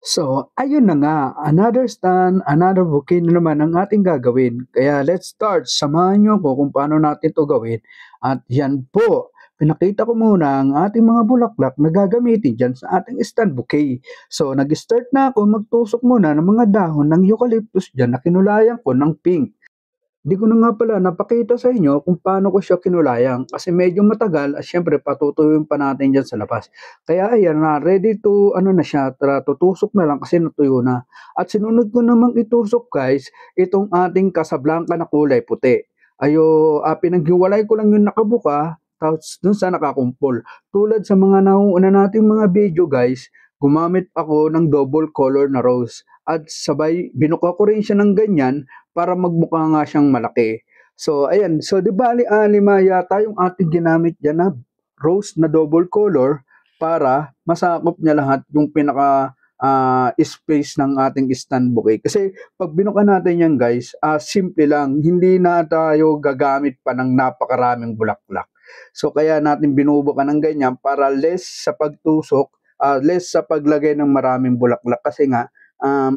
So, ayun na nga, another stand, another bouquet na naman ang ating gagawin. Kaya let's start. Samahan niyo ako kung paano natin 'to gawin. At yan po, pinakita ko muna ang ating mga bulaklak na gagamitin diyan sa ating stand bouquet. So, nag-start na ako magtusok muna ng mga dahon ng eucalyptus diyan na kinulayan ko ng pink. Di ko na nga pala napakita sa inyo kung paano ko siya kinulayang kasi medyo matagal at siyempre patutuyuin pa natin diyan sa labas. Kaya ayan na, ready to ano na siya, tara tutusok na lang kasi natuyo na. At sinunod ko namang itusok guys, itong ating Casablanca na kulay puti. Pinaghiwalay ko lang yung nakabuka, tapos dun sa nakakumpol. Tulad sa mga nauuna nating mga video guys, gumamit ako ng double color na rose. At sabay, binuka ko rin siya ng ganyan para magmukha nga siyang malaki. So, ayan. So, di bali, lima yata yung ating ginamit dyan na rose na double color para masakop niya lahat yung pinaka space ng ating stand bouquet. Kasi pag binuka natin yan guys, simple lang. Hindi na tayo gagamit pa ng napakaraming bulaklak. So, kaya natin binubuka ng ganyan para less sa pagtusok, less sa paglagay ng maraming bulaklak. Kasi nga,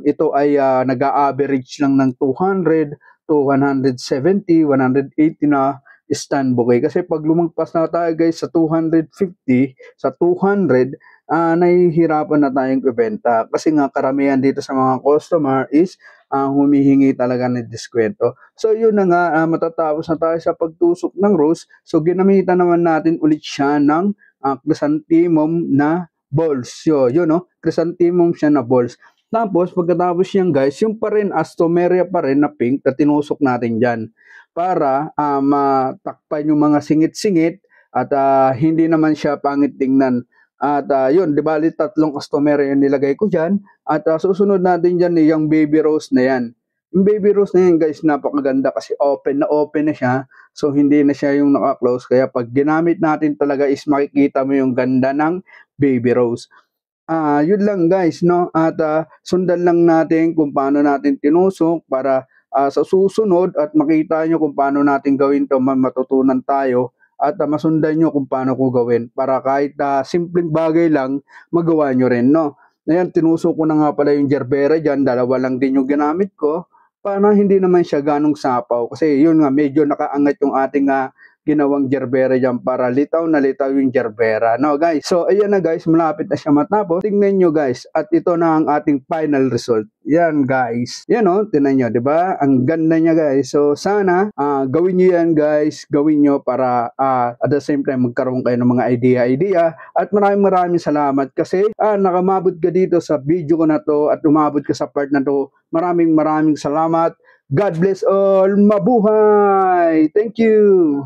ito ay nag-a-average lang ng 200 to 170, 180 na stand bouquet. Kasi pag lumagpas na tayo guys sa 250, sa 200, nahihirapan na tayong ibenta. Kasi nga karamihan dito sa mga customer is humihingi talaga ng diskwento. So yun na nga, matatapos na tayo sa pagtusok ng rose. So ginamitan naman natin ulit siya ng chrysanthemum na balls. Yun, no? Chrysanthemum siya na balls. Tapos, pagkatapos yan guys, yung pa rin, astomeria pa rin na pink na tinusok natin dyan para matakpan yung mga singit-singit at hindi naman siya pangit tingnan. At yun, di bali tatlong astomeria yung nilagay ko dyan. At susunod natin dyan yung baby rose na yan. Yung baby rose na yan guys, napakaganda kasi open na siya. So, hindi na siya yung naka-close. Kaya pag ginamit natin talaga is makikita mo yung ganda ng baby rose. Yun lang guys, no? At sundan lang natin kung paano natin tinusok para sa susunod at makita nyo kung paano natin gawin to, matutunan tayo at masundan nyo kung paano ko gawin para kahit simpleng bagay lang magawa nyo rin, no? Ayan, tinusok ko na nga pala yung gerbera dyan, dalawa lang din yung ginamit ko para hindi naman siya ganong sapaw kasi yun nga medyo nakaangat yung ating ginawang gerbera dyan para litaw na litaw yung gerbera. No guys, so ayan na guys, malapit na siya matapos. Tingnan nyo guys, at ito na ang ating final result. Yan guys, yan o, tingnan nyo, di ba? Ang ganda niya guys. So sana gawin nyo yan guys, gawin nyo para at the same time magkaroon kayo ng mga idea. At maraming salamat kasi nakamabot ka dito sa video ko na to at umabot ka sa part na to. Maraming salamat. God bless all. Mabuhay! Thank you!